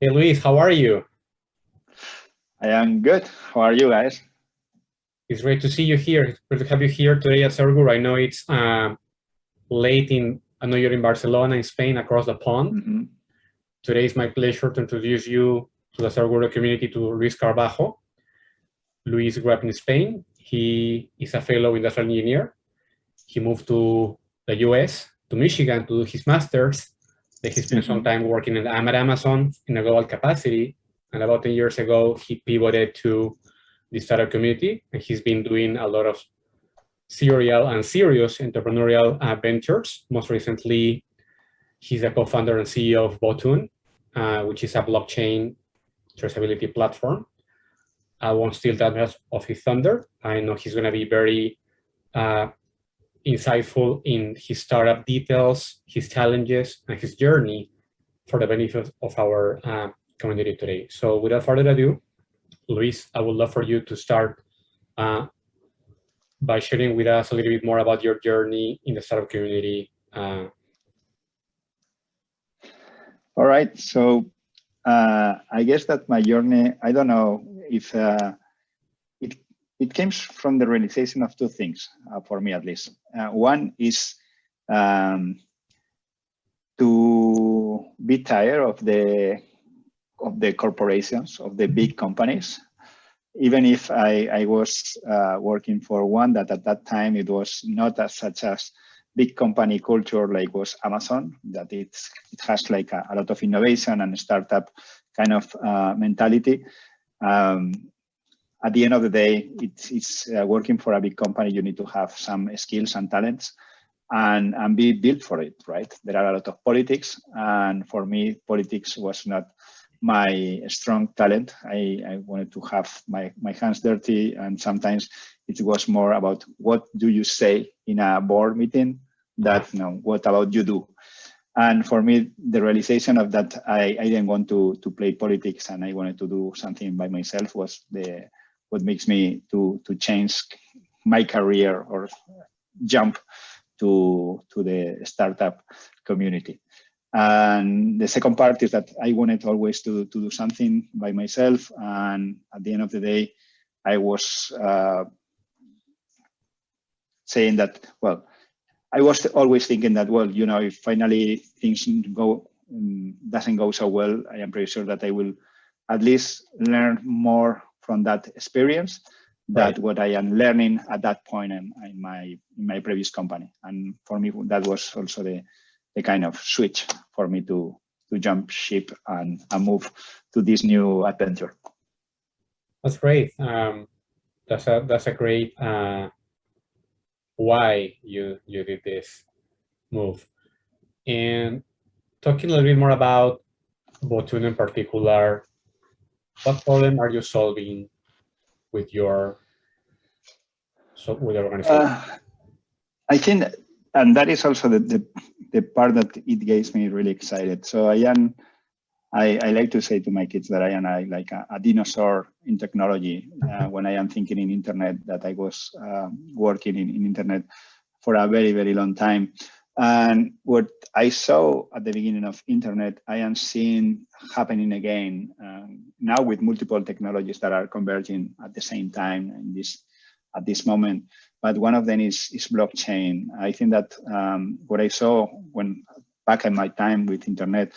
Hey Luis, how are you? I am good. How are you guys? It's great to see you here. It's great to have you here today at Sergur. I know it's late I know you're in Barcelona, in Spain, across the pond. Mm-hmm. Today it's my pleasure to introduce you to the Sergur community, to Luis Carbajo. Luis grew up in Spain. He is a fellow industrial engineer. He moved to the US, to Michigan, to do his master's. Then he spent some time working at Amazon in a global capacity. And about 10 years ago, he pivoted to the startup community, and he's been doing a lot of serial and serious entrepreneurial ventures. Most recently, he's a co-founder and CEO of Vottun, which is a blockchain traceability platform. I won't steal that much of his thunder. I know he's going to be very insightful in his startup details, his challenges, and his journey for the benefit of our community today. So without further ado, Luis, I would love for you to start by sharing with us a little bit more about your journey in the startup community. All right. So I guess that my journey, I don't know if it came from the realization of two things, for me at least. One is to be tired of the corporations, of the big companies. Even if I was working for one that at that time it was not as such as big company culture like was Amazon, that it has like a lot of innovation and startup kind of mentality. At the end of the day, it's working for a big company. You need to have some skills and talents and be built for it, right? There are a lot of politics, and for me, politics was not my strong talent. I wanted to have my hands dirty, and sometimes it was more about what do you say in a board meeting that, what about you do? And for me, the realization of that, I didn't want to play politics, and I wanted to do something by myself was what makes me to change my career or jump to the startup community. And the second part is that I wanted always to do something by myself. And at the end of the day, I was saying that, well, I was always thinking that, well, if finally things doesn't go so well, I am pretty sure that I will at least learn more from that experience that what I am learning at that point in my previous company. And for me, that was also the kind of switch for me to jump ship and move to this new adventure. That's great. That's a great why you did this move. And talking a little bit more about Vottun in particular, what problem are you solving with your organization? I think, and that is also the part that it gets me really excited. So I like to say to my kids that I am like a dinosaur in technology. When I am thinking in internet, that I was working in internet for a very, very long time. And what I saw at the beginning of internet, I am seeing happening again now with multiple technologies that are converging at the same time at this moment. But one of them is blockchain. I think that what I saw when back in my time with internet,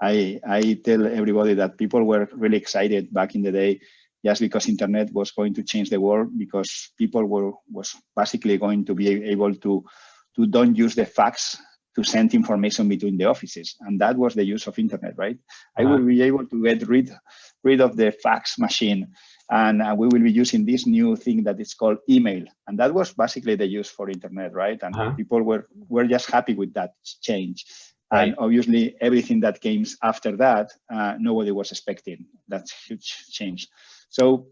I tell everybody that people were really excited back in the day just because internet was going to change the world, because people was basically going to be able to don't use the fax to send information between the offices. And that was the use of internet, right? I will be able to get rid of the fax machine, and we will be using this new thing that is called email. And that was basically the use for internet, right? And people were just happy with that change. Right. And obviously everything that came after that, nobody was expecting that huge change. So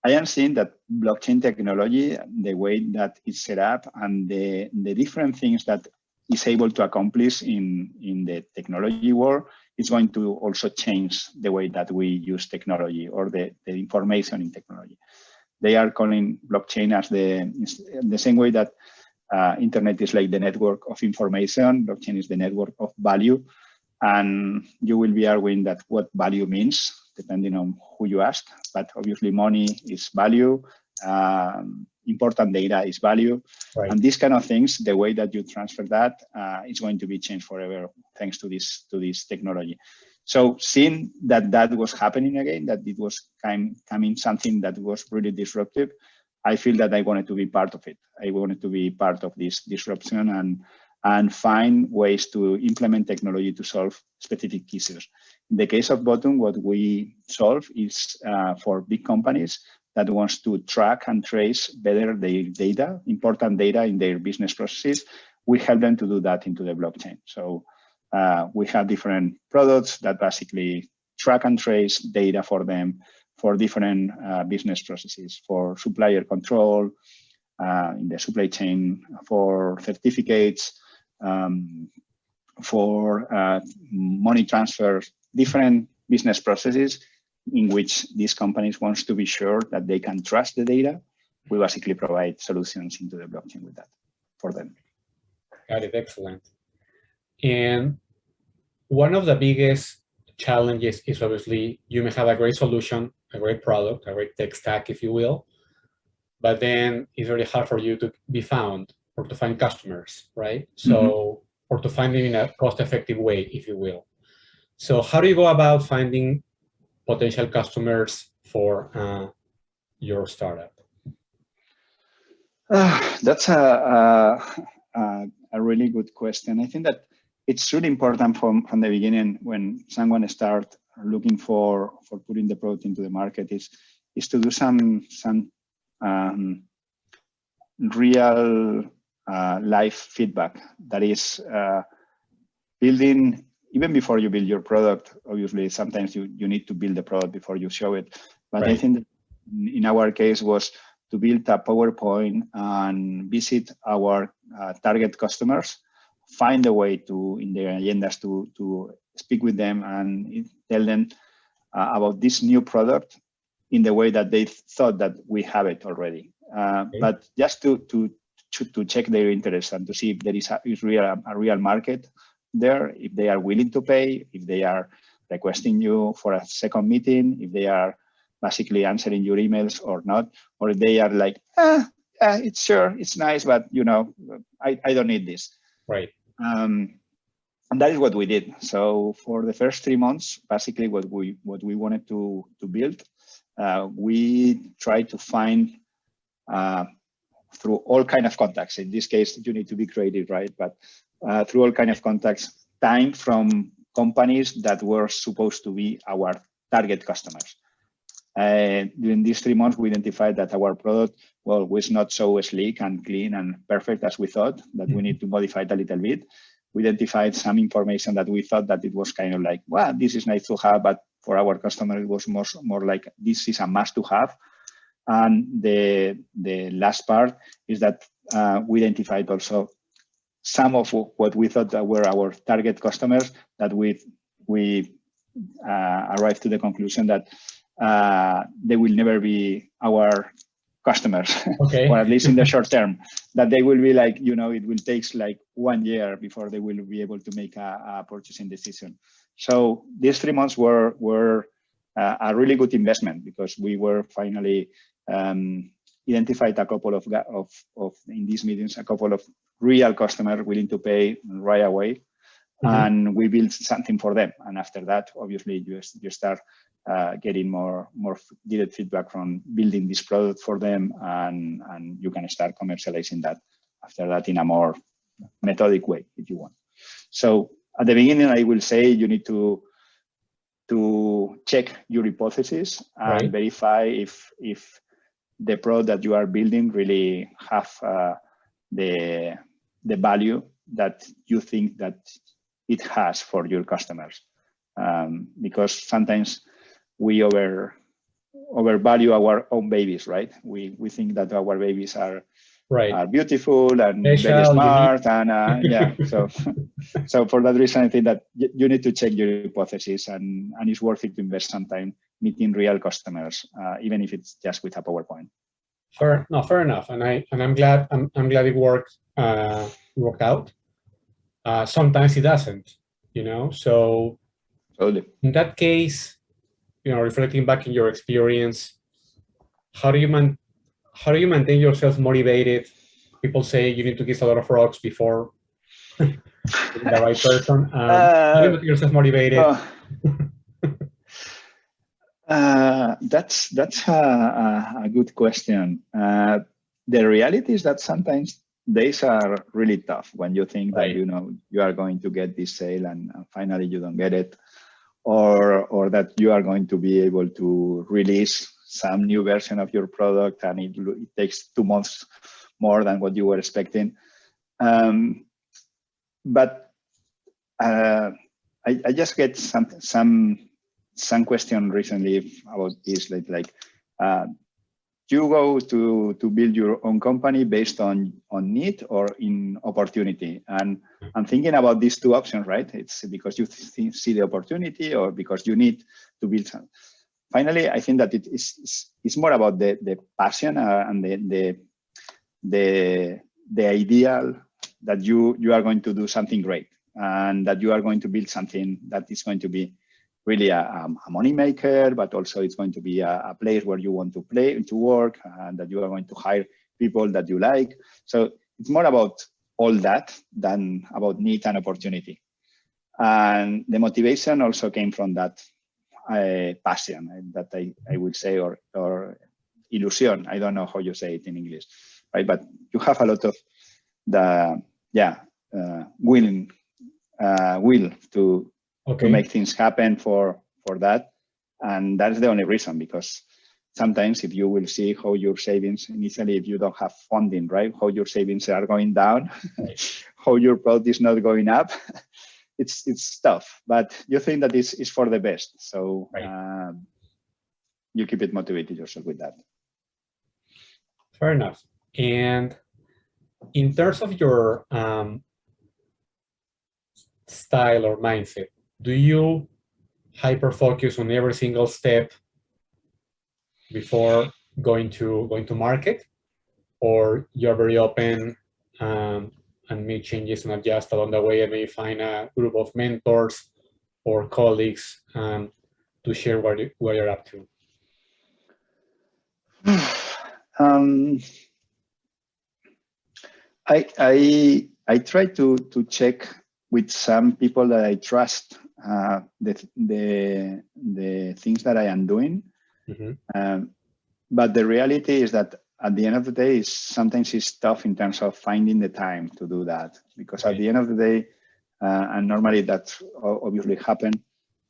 I am seeing that blockchain technology, the way that it's set up and the different things that is able to accomplish in the technology world is going to also change the way that we use technology or the information in technology. They are calling blockchain as the same way that internet is like the network of information. Blockchain is the network of value. and you will be arguing that what value means, depending on who you ask. But obviously, money is value. Important data is value. Right. And these kind of things, the way that you transfer that is going to be changed forever thanks to this technology. So seeing that that was happening again, that it was coming something that was really disruptive, I feel that I wanted to be part of it. I wanted to be part of this disruption and find ways to implement technology to solve specific issues. In the case of Vottun, what we solve is for big companies that wants to track and trace better their data, important data in their business processes. We help them to do that into the blockchain. So we have different products that basically track and trace data for them for different business processes, for supplier control, in the supply chain, for certificates, for money transfers, different business processes in which these companies wants to be sure that they can trust the data. We basically provide solutions into the blockchain with that for them. Got it, excellent. And one of the biggest challenges is obviously you may have a great solution, a great product, a great tech stack, if you will, but then it's very hard for you to be found or to find customers, right? So, or to find them in a cost-effective way, if you will. So how do you go about finding potential customers for your startup? That's a really good question. I think that it's really important from the beginning when someone starts looking for putting the product into the market is to do some real live feedback. That is building, even before you build your product, obviously sometimes you need to build the product before you show it. But right. I think that in our case was to build a PowerPoint and visit our target customers, find a way to, in their agendas, to speak with them and tell them about this new product in the way that they thought that we have it already. Okay. But just to check their interest and to see if there is a real market there, if they are willing to pay, if they are requesting you for a second meeting, if they are basically answering your emails or not, or if they are like, it's sure, it's nice, but you know, I don't need this. Right. And that is what we did. So for the first 3 months, basically what we wanted to build, we tried to find through all kind of contacts. In this case, you need to be creative, right? But through all kind of contacts, time from companies that were supposed to be our target customers. During these 3 months, we identified that our product, well, was not so sleek and clean and perfect as we thought, that we need to modify it a little bit. We identified some information that we thought that it was kind of like, well, this is nice to have, but for our customer, it was more like, this is a must to have. And the last part is that we identified also some of what we thought that were our target customers, that we arrived to the conclusion that they will never be our customers, okay. Or at least in the short term, that they will be like, you know, it will take like 1 year before they will be able to make a purchasing decision. So these 3 months were a really good investment because we were finally identified a couple of in these meetings, a couple of real customers willing to pay right away. And we built something for them. And after that, obviously, you start getting more direct feedback from building this product for them, and you can start commercializing that after that in a more methodic way, if you want. So at the beginning, I will say you need to check your hypothesis and verify if the product that you are building really have the value that you think that it has for your customers, because sometimes we overvalue our own babies, right? We think that our babies are beautiful and very smart, and yeah. So for that reason, I think that you need to check your hypothesis, and it's worth it to invest some time meeting real customers, even if it's just with a PowerPoint. Fair enough, and I'm glad it worked out. Sometimes it doesn't, you know? So Totally. in that case, you know, reflecting back in your experience, how do you maintain yourself motivated? People say you need to kiss a lot of rocks before being the right person. How do you make yourself motivated? That's a good question. The reality is that sometimes days are really tough when you think that you are going to get this sale and finally you don't get it, or that you are going to be able to release some new version of your product and it takes 2 months more than what you were expecting. But I just get some question recently about this, like you go to build your own company based on need or in opportunity, and I'm thinking about these two options, right? It's because you see the opportunity or because you need to build something. Finally, I think that it's more about the passion and the ideal that you are going to do something great and that you are going to build something that is going to be really a money maker, but also it's going to be a place where you want to work, and that you are going to hire people that you like. So it's more about all that than about need and opportunity. And the motivation also came from that passion that I would say, or illusion. I don't know how you say it in English, right? But you have a lot of the will to make things happen for that. And that's the only reason, because sometimes if you will see how your savings initially, if you don't have funding, right, how your savings are going down, how your product is not going up, it's tough, but you think that it's for the best. So you keep it motivated yourself with that. Fair enough. And in terms of your style or mindset, do you hyper focus on every single step before going to market, or you're very open and make changes and adjust along the way, and maybe find a group of mentors or colleagues to share what you're up to? I try to check with some people that I trust the things that I am doing. Mm-hmm. But the reality is that at the end of the day, sometimes it's tough in terms of finding the time to do that, because at the end of the day, and normally that obviously happens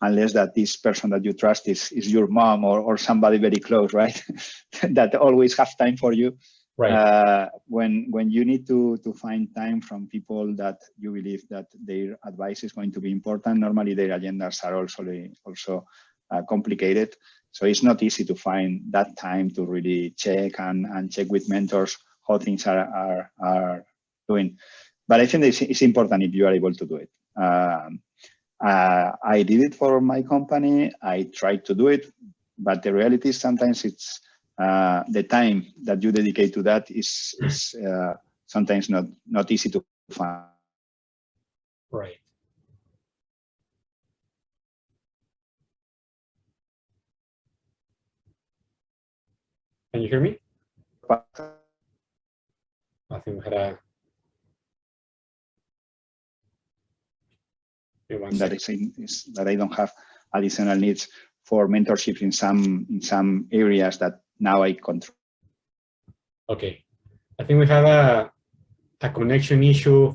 unless that this person that you trust is your mom or somebody very close, right? that always have time for you. Right. When you need to find time from people that you believe that their advice is going to be important, normally their agendas are also complicated. So it's not easy to find that time to really check and check with mentors how things are doing. But I think it's important if you are able to do it. I did it for my company. I tried to do it, but the reality is sometimes it's the time that you dedicate to that is sometimes not easy to find. Right. Can you hear me? I think we had that I don't have additional needs for mentorship in some areas that now I control. Okay, I think we have a connection issue.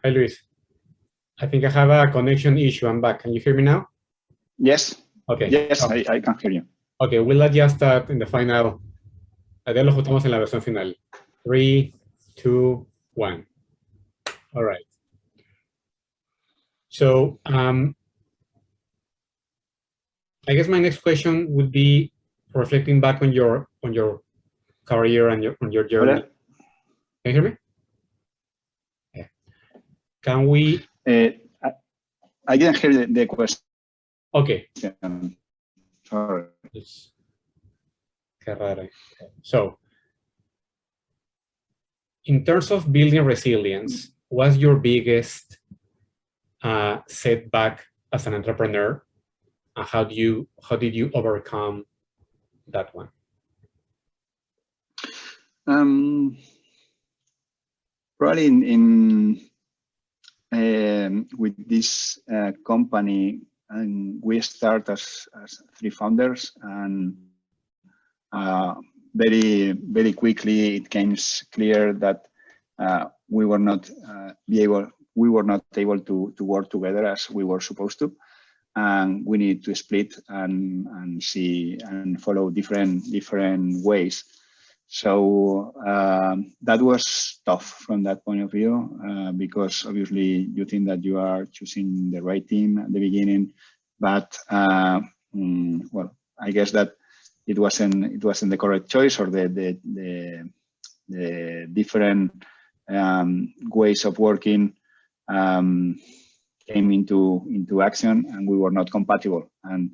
Hi, Luis. I think I have a connection issue. I'm back. Can you hear me now? Yes. Okay. Yes, I can hear you. Okay, we'll adjust that in the final. Ya lo ajustamos en la versión final. 3, 2, 1. All right. So I guess my next question would be reflecting back on your career and on your journey. Hola. Can you hear me? Yeah. Can we? I didn't hear the question. Okay. Sorry. Qué raro. So in terms of building resilience, what's your biggest setback as an entrepreneur? And how did you overcome that one? Probably with this company, and we start as three founders, and very quickly it became clear that we were not able to work together as we were supposed to, and we need to split and see and follow different ways. So that was tough from that point of view, because obviously you think that you are choosing the right team at the beginning, but well, I guess that it wasn't the correct choice, or the different ways of working came into action, and we were not compatible. And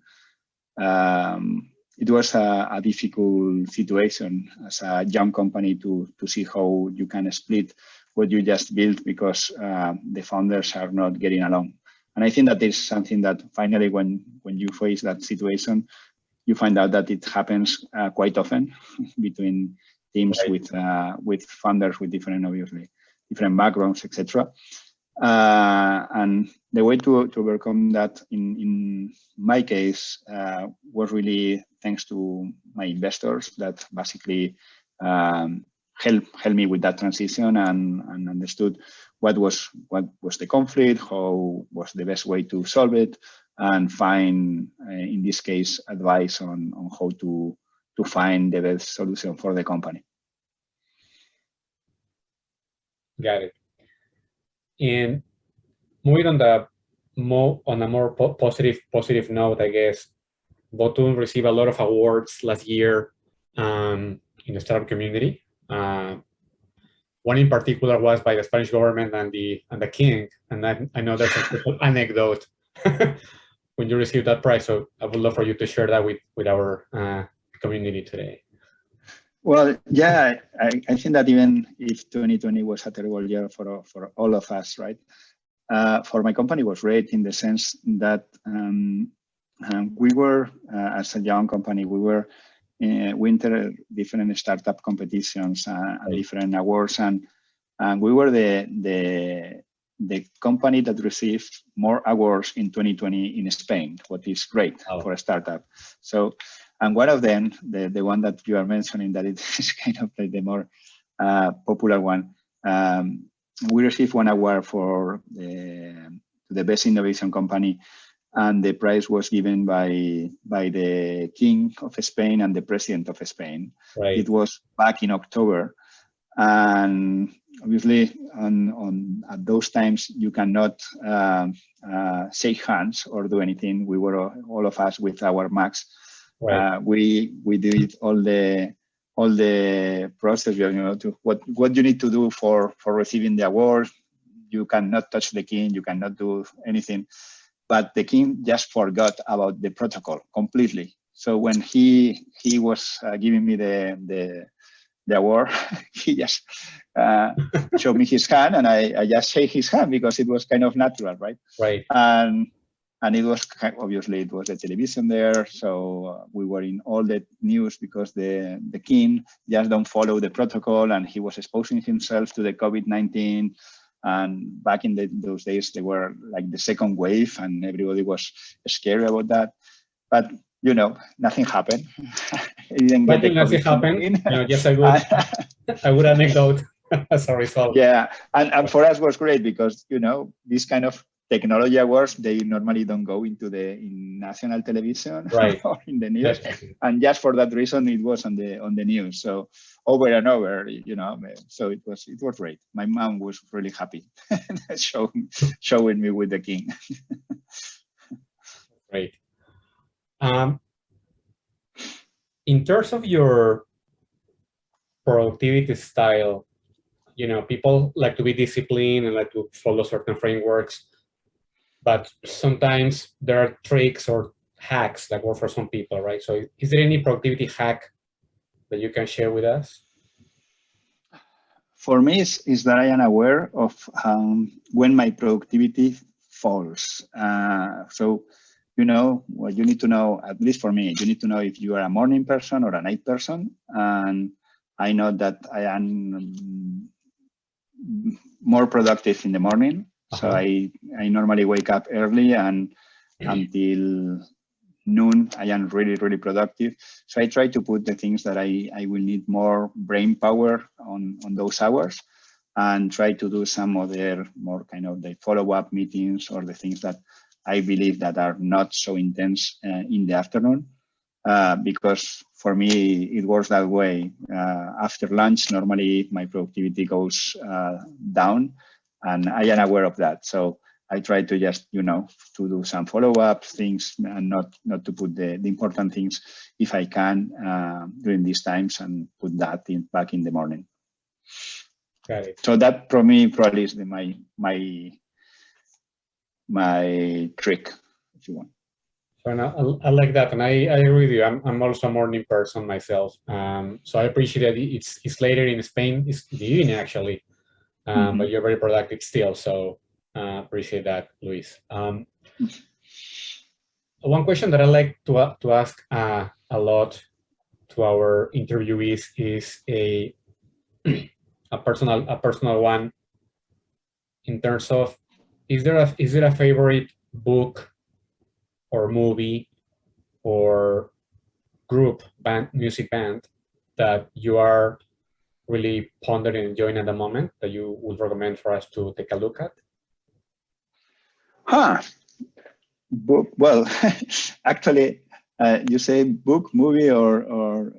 it was a difficult situation as a young company to see how you can split what you just built, because the founders are not getting along. And I think that is something that finally, when you face that situation, you find out that it happens quite often between teams, right, with founders with obviously different backgrounds, etc. And the way to overcome that in my case was really thanks to my investors that basically helped me with that transition, and understood what was the conflict, how was the best way to solve it, and find in this case advice on how to find the best solution for the company. Got it. And moving on a more positive note, I guess, Vottun received a lot of awards last year in the startup community. One in particular was by the Spanish government and the king, and I know there's a special anecdote when you received that prize. So I would love for you to share that with our community today. Well, yeah, I think that even if 2020 was a terrible year for all of us, right? For my company, it was great in the sense that we were, as a young company, we entered different startup competitions and different awards, and we were the company that received more awards in 2020 in Spain, what is great for a startup. So, and one of them, the one that you are mentioning, that it is kind of like the more popular one, we received one award for the best innovation company, and the prize was given by the King of Spain and the President of Spain. Right. It was back in October, and obviously at those times you cannot shake hands or do anything. We were all of us with our Macs. Right. We did all the process, to what you need to do for receiving the award. You cannot touch the king, you cannot do anything. But the king just forgot about the protocol completely. So when he was giving me the award, he just showed me his hand, and I just shake his hand because it was kind of natural, right? Right. And it was obviously it was the television there, so we were in all the news because the king just don't follow the protocol, and he was exposing himself to the COVID-19. And back in those days, they were like the second wave, and everybody was scared about that. But nothing happened. Nothing happened. Just a good anecdote as a result. Yeah, and for us was great because this kind of technology awards, they normally don't go into in national television, right, or in the news. Definitely. And just for that reason, it was on the news. So over and over, so it was great. My mom was really happy showing me with the king. Great. In terms of your productivity style, people like to be disciplined and like to follow certain frameworks. But sometimes there are tricks or hacks that work for some people, right? So is there any productivity hack that you can share with us? for me is that I am aware of when my productivity falls. So, you know, what you need to know, at least for me, you need to know if you are a morning person or a night person. And I know that I am more productive in the morning. So I normally wake up early, and until noon, I am really, really productive. So I try to put the things that I will need more brain power on those hours, and try to do some other more kind of the follow-up meetings or the things that I believe that are not so intense in the afternoon. Because for me, it works that way. After lunch, normally my productivity goes down, and I am aware of that. So I try to just, you know, to do some follow-up things and not to put the important things, if I can, during these times, and put that back in the morning. Got it. So that for me probably is my trick, if you want. So I like that, and I agree with you. I'm also a morning person myself. So I appreciate that it's later in Spain. It's the evening actually, but you're very productive still. So appreciate that, Luis. One question that I like to ask a lot to our interviewees is a personal one, in terms of, is there a favorite book or movie or group, music band that you are really pondering and enjoying at the moment that you would recommend for us to take a look at? Book. Well, actually, you say book, movie, or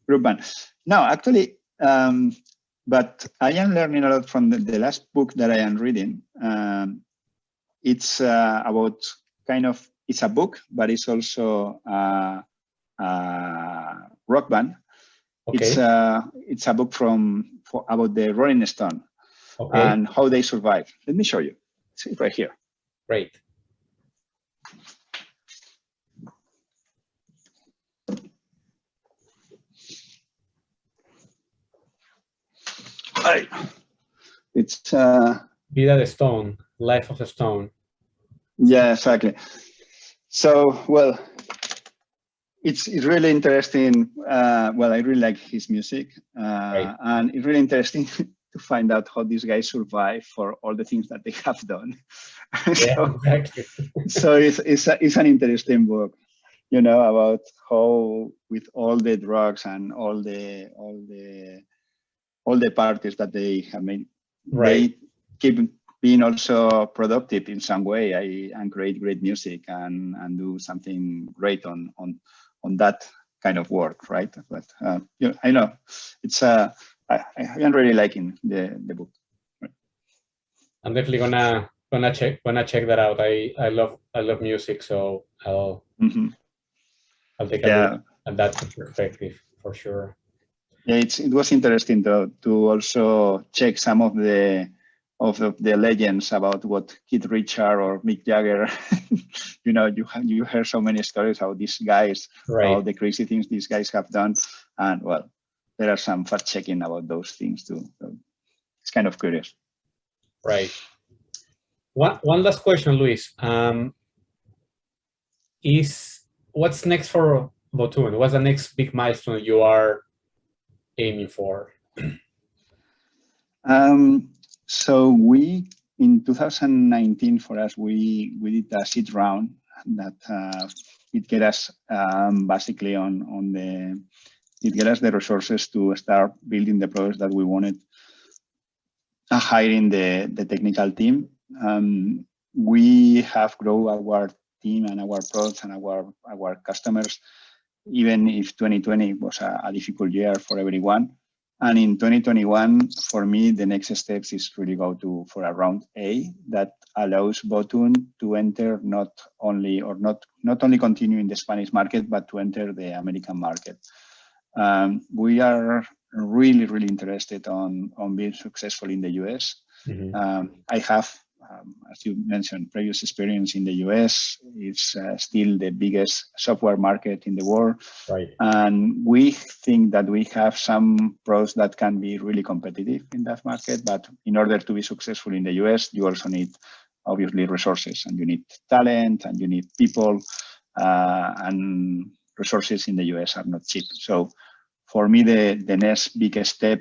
group band. No, actually, but I am learning a lot from the last book that I am reading. It's about it's a book, but it's also a rock band. Okay. It's a book about the Rolling Stone and how they survive. Let me show you. See it right here. Great. It's Vida de Stone, Life of a Stone. Yeah, exactly. So, well, it's really interesting. Well, I really like his music, and it's really interesting to find out how these guys survive for all the things that they have done. Yeah, exactly. So it's an interesting book, you know, about how, with all the drugs and all the parties that they have made, they keep being also productive in some way, and create great music and do something great on that kind of work, right? But you know, I know it's I am really liking the book. Right. I'm definitely gonna check that out. I love music, so I'll take a look at that perspective for sure. Yeah, it was interesting to also check some of the legends about what Keith Richards or Mick Jagger. You know, you hear so many stories how these guys, all the crazy things these guys have done, and well, there are some fact checking about those things too. So it's kind of curious. Right. One last question, Luis. What's next for Vottun? What's the next big milestone you are aiming for? So we, in 2019, for us, we did a seed round that it get us basically it get us the resources to start building the products that we wanted, hiring the technical team. We have grown our team and our products and our customers, even if 2020 was a difficult year for everyone. And in 2021, for me, the next steps is really go for a round A that allows Vottun to enter not only continue in the Spanish market, but to enter the American market. We are really, really interested on being successful in the US. I have as you mentioned, previous experience in the US. It's still the biggest software market in the world. Right. And we think that we have some pros that can be really competitive in that market. But in order to be successful in the US, you also need, obviously, resources, and you need talent, and you need people, and resources in the US are not cheap. So for me, the next biggest step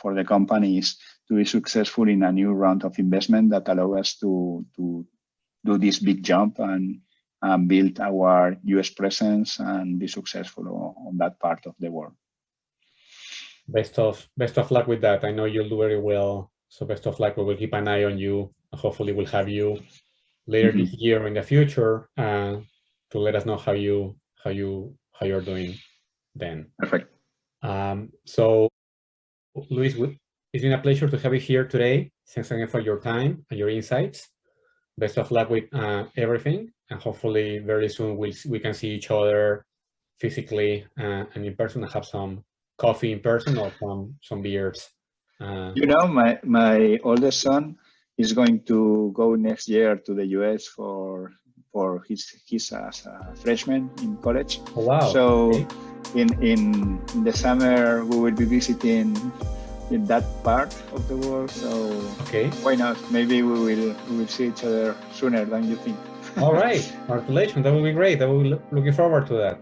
for the company is to be successful in a new round of investment that allow us to do this big jump and build our US presence and be successful on that part of the world. Best of luck with that. I know you'll do very well. So best of luck. We will keep an eye on you. Hopefully we'll have you later this year or in the future to let us know how you're doing then. Perfect. So Luis, it's been a pleasure to have you here today. Thanks again for your time and your insights. Best of luck with everything, and hopefully very soon we can see each other physically and in person and have some coffee in person or some beers. You know, my oldest son is going to go next year to the US for he's a freshman in college. Oh, wow. So okay. in the summer we will be visiting in that part of the world. So okay, why not? Maybe we will see each other sooner than you think. All right, congratulations. That will be great. I will be looking forward to that.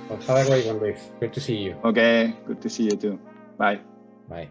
Well, have a great one, Luis. Good to see you. Okay, good to see you too. Bye. Bye.